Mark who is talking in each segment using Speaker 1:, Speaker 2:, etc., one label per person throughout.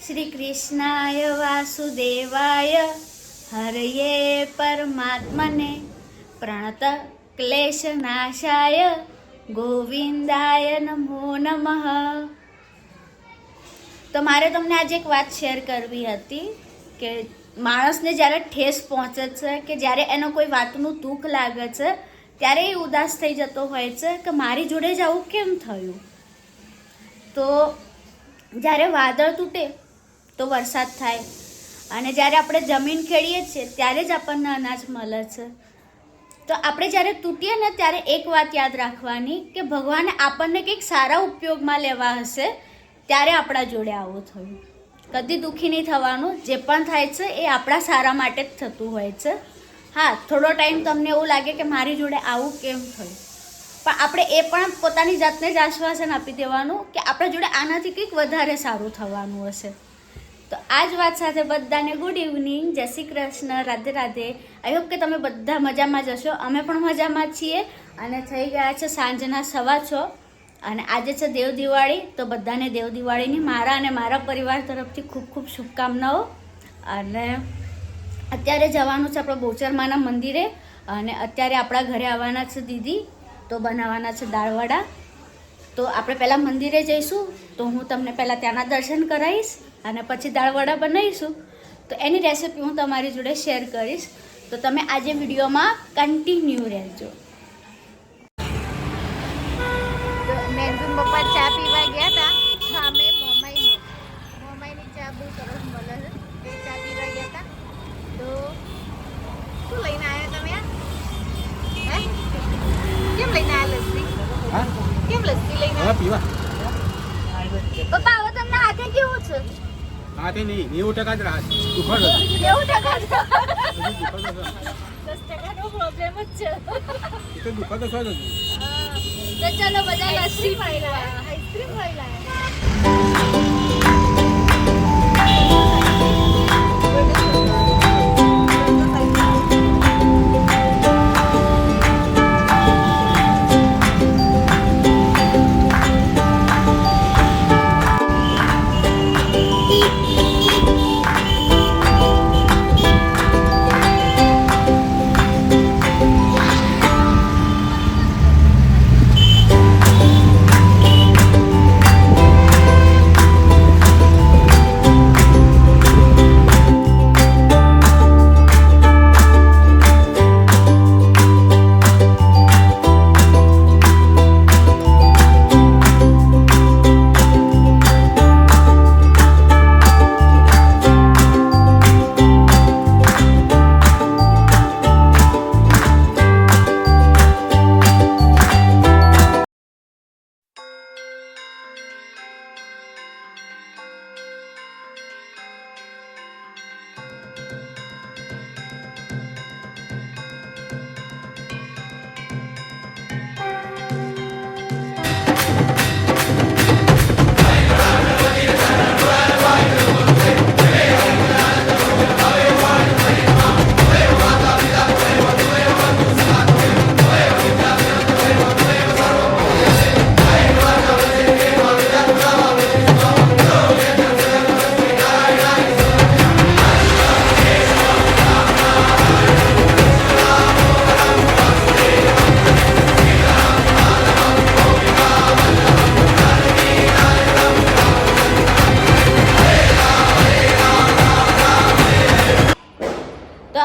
Speaker 1: શ્રી કૃષ્ણાય વાસુદેવાય હરયે પરમાત્મને પ્રણત ક્લેશ નાશાય ગોવિંદાય નમો નમઃ. તો મારે તમને આજે એક વાત શેર કરવી હતી કે માણસને જ્યારે ઠેસ પહોંચે છે કે જ્યારે એનો કોઈ વાતનું દુઃખ લાગે છે ત્યારે એ ઉદાસ થઈ જતો હોય છે કે મારી જોડે જ આવું કેમ થયું. તો જ્યારે વાદળ તૂટે તો વરસાદ થાય અને જ્યારે આપણે જમીન ખેડીએ છીએ ત્યારે જ આપણને અનાજ મળે છે. તો આપણે જ્યારે તૂટીએ ને ત્યારે એક વાત યાદ રાખવાની કે ભગવાને આપણને કંઈક સારા ઉપયોગમાં લેવા હશે ત્યારે આપણા જોડે આવું થયું. કદી દુઃખી નહીં થવાનું. જે પણ થાય છે એ આપણા સારા માટે જ થતું હોય છે. હા, થોડો ટાઈમ તમને એવું લાગે કે મારી જોડે આવું કેમ થયું, પણ આપણે એ પણ પોતાની જાતને જ આશ્વાસન આપી દેવાનું કે આપણા જોડે આનાથી કંઈક વધારે સારું થવાનું હશે. તો આ જ વાત સાથે બધાને ગુડ ઇવનિંગ, જય શ્રી કૃષ્ણ, રાધે રાધે. આઈ હોપ કે તમે બધા મજામાં જ હશો. અમે પણ મજામાં છીએ અને થઈ ગયા છે સાંજના 6:15 અને આજે છે દેવ દિવાળી. તો બધાને દેવ દિવાળીની મારા અને મારા પરિવાર તરફથી ખૂબ ખૂબ શુભકામનાઓ. અને અત્યારે જવાનું છે આપણે બહુચરમાના મંદિરે અને અત્યારે આપણા ઘરે આવવાના છે દીદી, તો બનાવવાના છે દાળવડા. તો આપણે પહેલાં મંદિરે જઈશું તો હું તમને પહેલાં ત્યાંના દર્શન કરાવીશ અને પછી દાળવડા બનાવીશું. તો એની રેસિપી હું તમારી જોડે શેર કરીશ. તો તમે આજે વિડીયોમાં કન્ટિન્યુ રહેજો.
Speaker 2: મેનસુન પપ્પા ચા પીવા ગયા હતા સામે મોમાઈની ચા બહુ સરસ મળે છે. એ ચા પીવા ગયા હતા. તો શું લઈને આવ્યા તમે? હે કેમ લઈને આવ્યા લસ્સી? કેમ લસ્સી લઈને
Speaker 3: પીવા
Speaker 1: પપ્પા હવે તમને હાથે કેવું છે?
Speaker 3: હાથે નહીં 90% જ રાહત. દુખાડ
Speaker 2: 10%નો પ્રોબ્લેમ જ છે.
Speaker 3: એ તો દુખાડ તો જ
Speaker 1: તો ચલો બધા લસ્સી
Speaker 2: ખાઈ લાયા, આઈસ્ક્રીમ ખાઈ લાયા.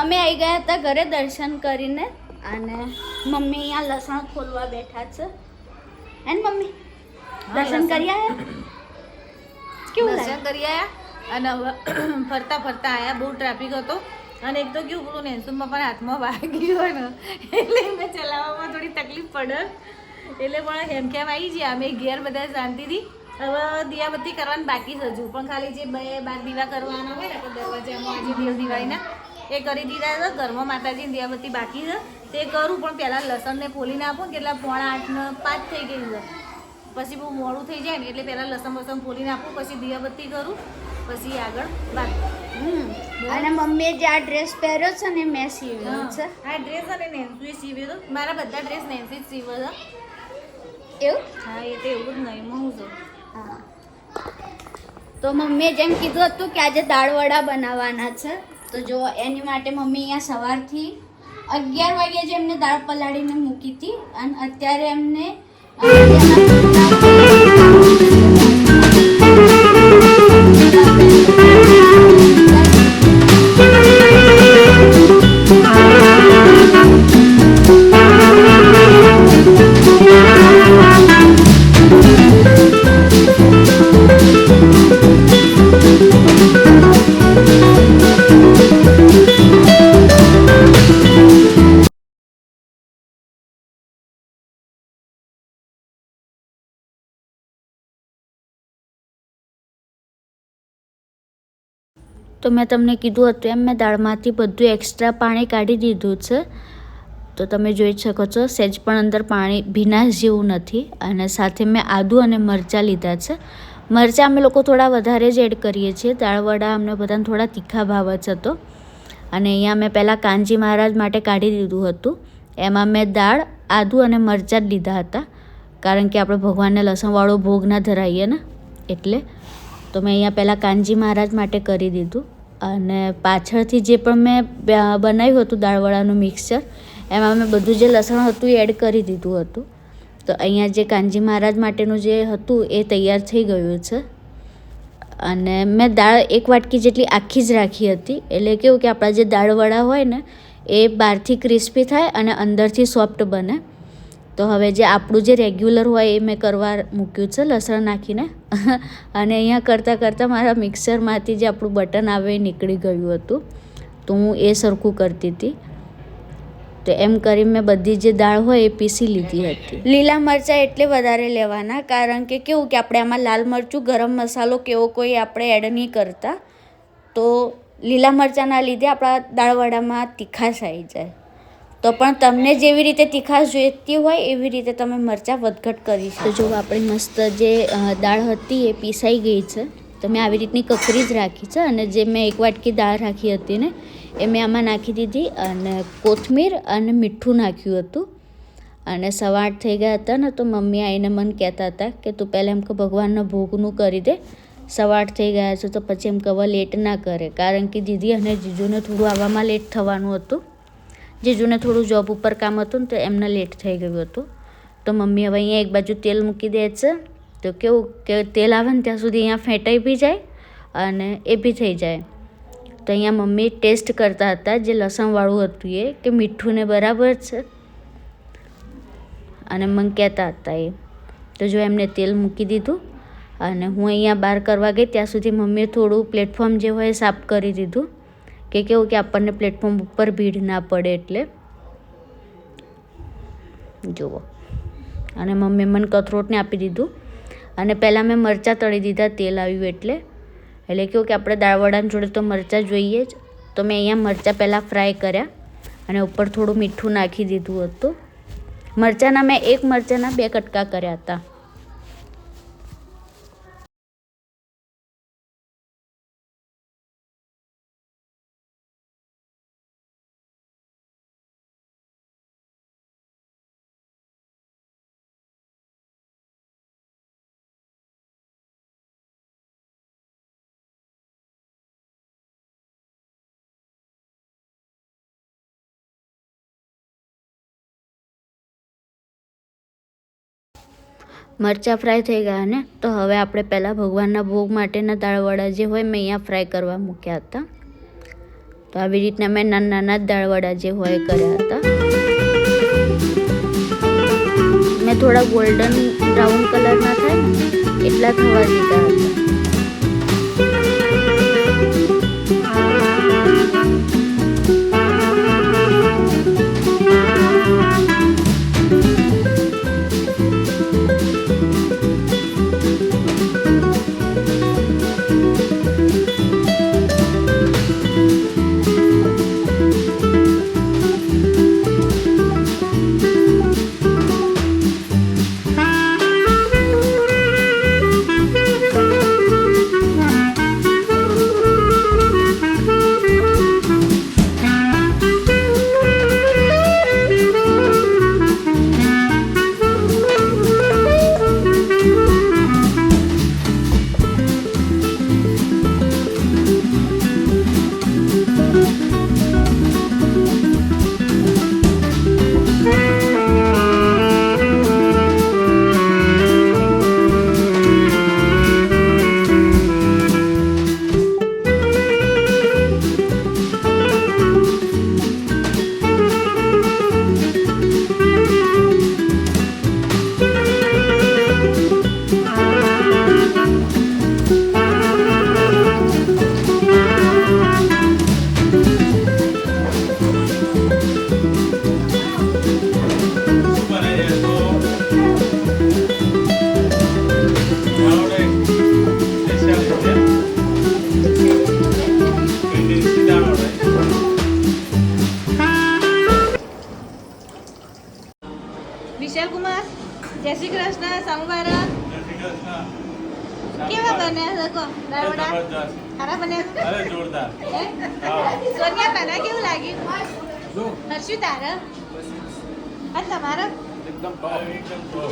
Speaker 1: અમે આવી ગયા હતા ઘરે દર્શન કરીને અને મમ્મી અહીંયા લસણ ખોલવા બેઠા છે. હે ને મમ્મી? દર્શન કરી આવ્યા? કેવું
Speaker 2: દર્શન
Speaker 1: લાગ્યું?
Speaker 2: કરી આવ્યા અને હવે ફરતા ફરતા આવ્યા. બહુ ટ્રાફિક હતો અને એક તો કેવું પેલું નેન્સુન પપ્પાના હાથમાં વાગ્યું હોય ને એટલે એમને ચલાવવામાં થોડી તકલીફ પડે. એટલે પણ હેમખેમ આવી ગયા અમે ઘેર બધા શાંતિથી. હવે દિયાબત્તી કરવાની બાકી છે હજુ, પણ ખાલી જે 12 દીવા કરવાના હોય ને આપણે દરવાજામાં આજે દેવ દિવાળીના એ કરી દીધા છે. ઘરમાં માતાજીની દિયાબત્તી બાકી છે તે કરું, પણ પહેલાં લસણને ફોલીને આપું કેટલા 4:45 ને 5 થઈ ગઈ છે. પછી બહુ મોડું થઈ જાય ને એટલે પહેલાં લસણ ફોલીને આપું, પછી દિયાબત્તી કરું, પછી આગળ વાત.
Speaker 1: અને મમ્મીએ જે આ ડ્રેસ પહેર્યો છે ને મેં સીવ્યો છે.
Speaker 2: આ ડ્રેસ અને નેન્સી સીવ્યો તો મારા બધા ડ્રેસ નેન્સી જ સીવ્યો છે.
Speaker 1: એવું?
Speaker 2: હા, એ તો એવું જ નહીં હું છું.
Speaker 1: હા. તો મમ્મીએ જેમ કીધું હતું કે આજે દાળવડા બનાવવાના છે, તો જો એની માટે મમ્મી અહીંયા સવારથી 11 વાગ્યા જે એમને દાળ પલાળીને મૂકી હતી અને અત્યારે એમને તો મેં તમને કીધું હતું એમ મેં દાળમાંથી બધું એક્સ્ટ્રા પાણી કાઢી દીધું છે. તો તમે જોઈ શકો છો સહેજ પણ અંદર પાણી ભીનાશ જેવું નથી. અને સાથે મેં આદુ અને મરચાં લીધા છે. મરચાં અમે લોકો થોડા વધારે જ એડ કરીએ છીએ. દાળવડા અમને બધાને થોડા તીખા ભાવ જ હતો. અને અહીંયા મેં પહેલાં કાનજી મહારાજ માટે કાઢી દીધું હતું. એમાં મેં દાળ, આદુ અને મરચાં જ લીધા હતા, કારણ કે આપણે ભગવાનને લસણવાળો ભોગ ના ધરાવીએ ને એટલે. તો મેં અહીંયા પહેલાં કાનજી મહારાજ માટે કરી દીધું. અને પાછળથી જે પણ મેં બનાવ્યું હતું દાળવડાનું મિક્સચર, એમાં મેં બધું જે લસણ હતું એ એડ કરી દીધું હતું. તો અહીંયા જે કાનજી મહારાજ માટેનું જે હતું એ તૈયાર થઈ ગયું છે. અને મેં દાળ 1 વાટકી જેટલી આખી જ રાખી હતી, એટલે કેવું કે આપણા જે દાળવડા હોય ને એ બહારથી ક્રિસ્પી થાય અને અંદરથી સોફ્ટ બને. તો હવે જે આપણું જે રેગ્યુલર હોય એ મેં કરવા મૂક્યું છે લસણ નાખીને. અને અહીંયા કરતાં કરતાં મારા મિક્સરમાંથી જે આપણું બટન આવે એ નીકળી ગયું હતું, તો હું એ સરખું કરતી હતી. તો એમ કરી મેં બધી જે દાળ હોય એ પીસી લીધી હતી. લીલા મરચાં એટલે વધારે લેવાના, કારણ કે કેવું કે આપણે આમાં લાલ મરચું, ગરમ મસાલો કેવો કોઈ આપણે એડ નહીં કરતા. તો લીલા મરચાંના લીધે આપણા દાળવડામાં તીખાશ આવી જાય. તો પણ તમને જેવી રીતે તીખાશ જોઈતી હોય એવી રીતે તમે મરચાં વધઘટ કરી શકો. તો જો આપણી મસ્ત જે દાળ હતી એ પીસાઈ ગઈ છે. તો મેં આવી રીતની કકરી જ રાખી છે. અને જે મેં 1 વાટકી દાળ રાખી હતી ને એ મેં આમાં નાખી દીધી. અને કોથમીર અને મીઠું નાખ્યું હતું. અને 8:15 થઈ ગયા હતા ને, તો મમ્મી આવીને મને કહેતા હતા કે તું પહેલાં એમ કે ભગવાનના ભોગનું કરી દે, 8:15 થઈ ગયા છે તો પછી એમ કહેવા લેટ ના કરે. કારણ કે દીદી અને જીજુને થોડું આવવામાં લેટ થવાનું હતું. જીજુને થોડું જોબ ઉપર કામ હતું ને તો એમને લેટ થઈ ગયું હતું. તો મમ્મી હવે અહીંયા એક બાજુ તેલ મૂકી દે છે. તો કેવું કે તેલ આવે ને ત્યાં સુધી અહીંયા ફેંટાઈ બી જાય અને એ બી થઈ જાય. તો અહીંયા મમ્મી ટેસ્ટ કરતા હતા જે લસણવાળું હતું એ, કે મીઠું ને બરાબર છે. અને મને કહેતા હતા એ. તો જો એમને તેલ મૂકી દીધું અને હું અહીંયા બહાર કરવા ગઈ ત્યાં સુધી મમ્મીએ થોડું પ્લેટફોર્મ જે હોય એ સાફ કરી દીધું, કે કેવું કે આપણને પ્લેટફોર્મ ઉપર ભીડ ના પડે એટલે. જુઓ. અને મમ્મીએ મને કથરોટને આપી દીધું. અને પહેલાં મેં મરચાં તળી દીધા તેલ આવ્યું એટલે કેવું કે આપણે દાળવડાની જોડે તો મરચાં જોઈએ જ. તો મેં અહીંયા મરચાં પહેલાં ફ્રાય કર્યા અને ઉપર થોડું મીઠું નાખી દીધું હતું. મરચાંના મેં 1 મરચાંના 2 કટકા કર્યા હતા. મરચાં ફ્રાય થઈ ગયા ને, તો હવે આપણે પહેલાં ભગવાનના ભોગ માટેના દાળવડા જે હોય મેં અહીંયા ફ્રાય કરવા મૂક્યા હતા. તો આવી રીતના મેં નાના નાના દાળવડા જે હોય કર્યા હતા. મેં થોડા ગોલ્ડન બ્રાઉન કલરના થાય ને એટલા થવા દીધા હતા.
Speaker 2: કેવા બન્યા છે કહો દાળ વડા સારા બન્યા છે?
Speaker 4: અરે જોરદાર
Speaker 2: હે? સોનિયા તને કેવું લાગ્યું
Speaker 3: જો
Speaker 2: હર્ષુ તારા અને તમારો
Speaker 3: એકદમ
Speaker 4: એકદમ top.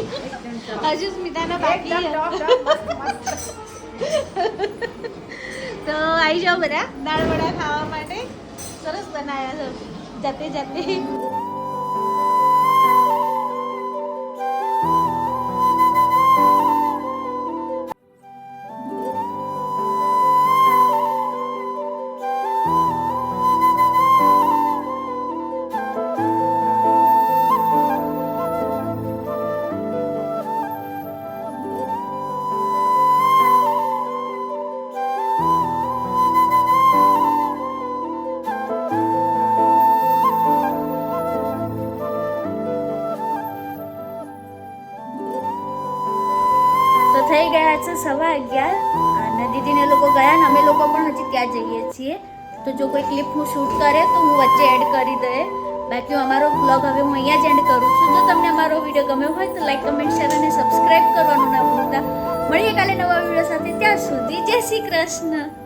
Speaker 2: હજુ સ્મિતાનો બાકી છે. તો આવી જાઓ બધા દાળ વડા ખાવા માટે સરસ બનાવ્યા છે જાતે જાતે
Speaker 1: તો થઈ ગયા છે 11:15 અને દીદીને લોકો ગયા ને અમે લોકો પણ હજી ત્યાં જઈએ છીએ. તો જો કોઈ ક્લિપ હું શૂટ કરે તો હું વચ્ચે એડ કરી દે. બાકી અમારો બ્લોગ હવે હું અહીંયા જ એન્ડ કરું છું. જો તમને અમારો વિડીયો ગમ્યો હોય તો લાઈક કમેન્ટ શેર અને સબસ્ક્રાઈબ કરવાનું ના ભૂલતા. મળીએ કાલે નવા વિડીયો સાથે. ત્યાં સુધી જય શ્રી કૃષ્ણ.